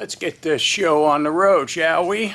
Let's get this show on the road, shall we?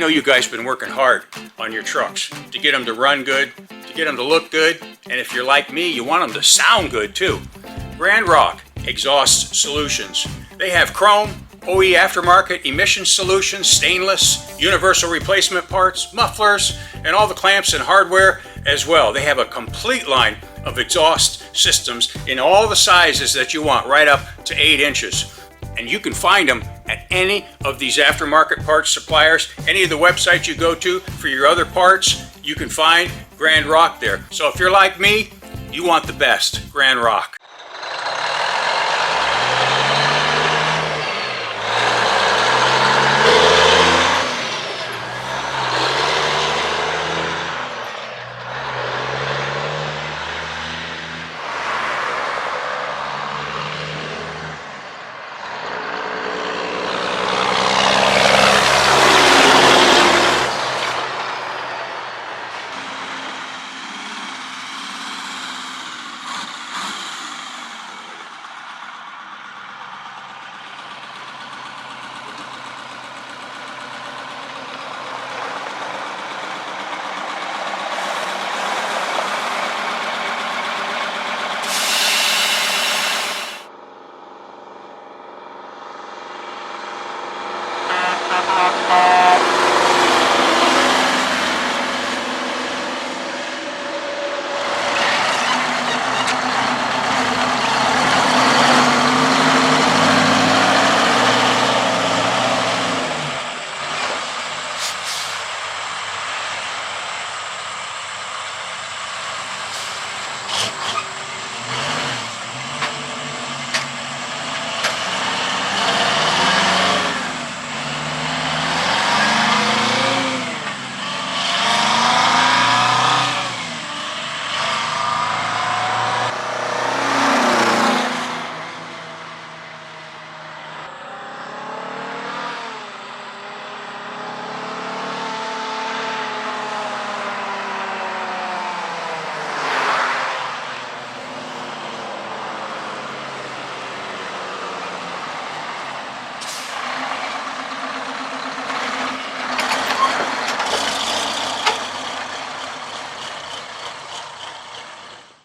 know you guys have been working hard on your trucks to get them to run good, to get them to look good, and if you're like me, you want them to sound good too. Grand Rock Exhaust Solutions. They have chrome, OE aftermarket emission solutions, stainless, universal replacement parts, mufflers, and all the clamps and hardware as well. They have a complete line of exhaust systems in all the sizes that you want, right up to 8 inches. And you can find them at any of these aftermarket parts suppliers, any of the websites you go to for your other parts, you can find Grand Rock there. So if you're like me, you want the best, Grand Rock.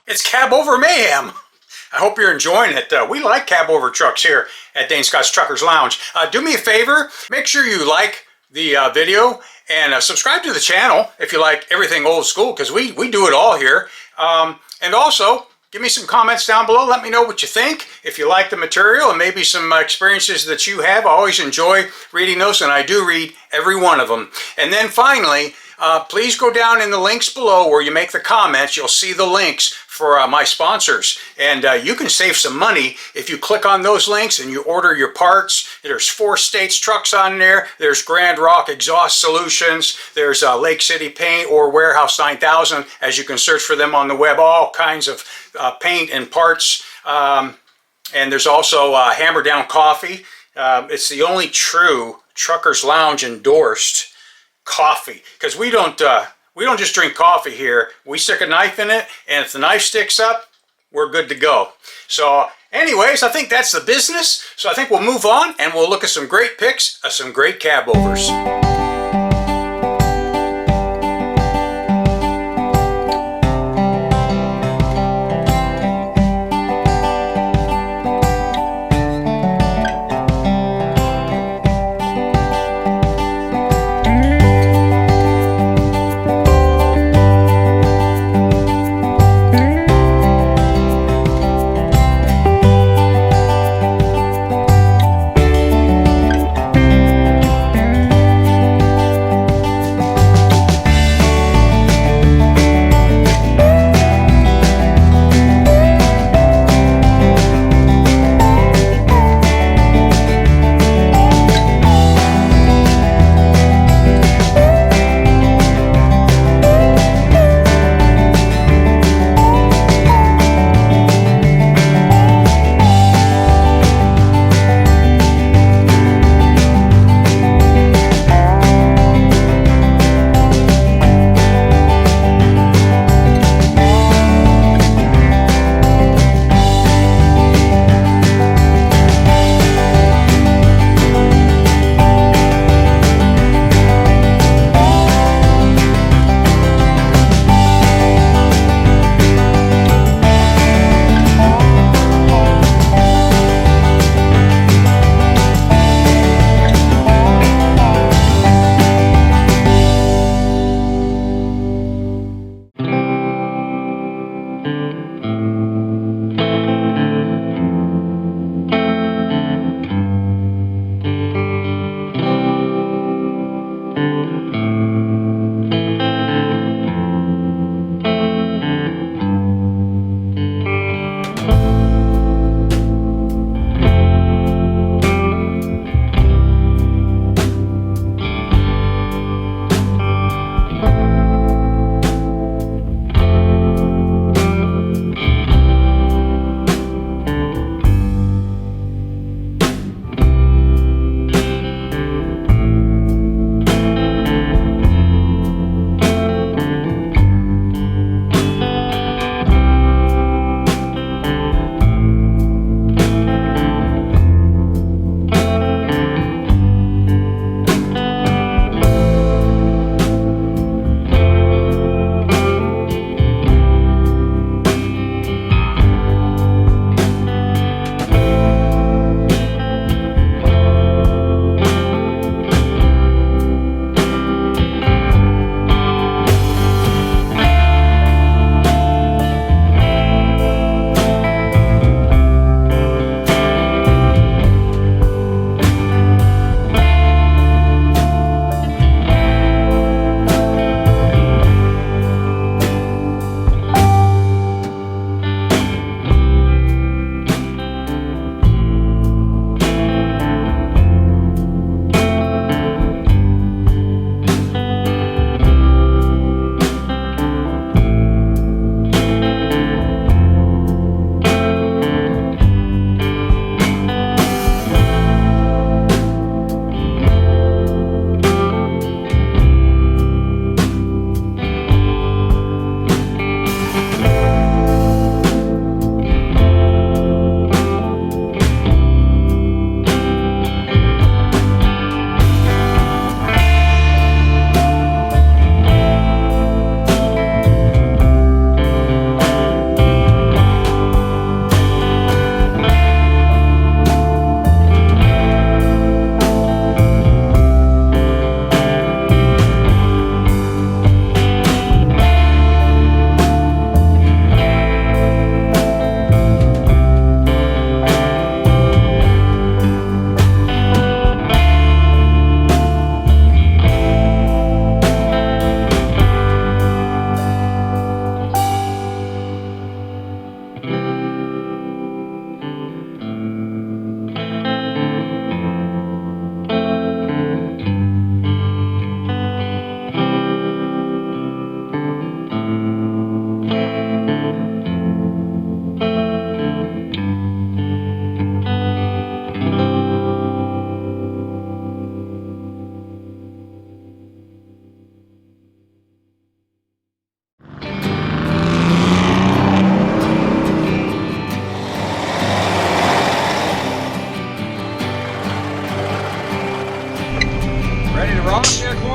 It's Cabover Mayhem. I hope you're enjoying it. We like Cabover trucks here at Dane Scott's Truckers Lounge. Do me a favor, make sure you like the video and subscribe to the channel if you like everything old school, because we do it all here. And also, give me some comments down below. Let me know what you think. If you like the material and maybe some experiences that you have, I always enjoy reading those, and I do read every one of them. And then finally, please go down in the links below where you make the comments. You'll see the links for my sponsors, and you can save some money if you click on those links and you order your parts. There's 4 States trucks on there. There's Grand Rock Exhaust Solutions. There's Lake City Paint or Warehouse 9000, as you can search for them on the web. All kinds of paint and parts. And there's also Hammer Down Coffee. It's the only true Truckers Lounge endorsed coffee, because we don't just drink coffee here. We stick a knife in it, and if the knife sticks up, we're good to go. So anyways, I think that's the business. So I think we'll move on and we'll look at some great pics of some great Cabovers.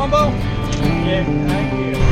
combo? Yes, thank you.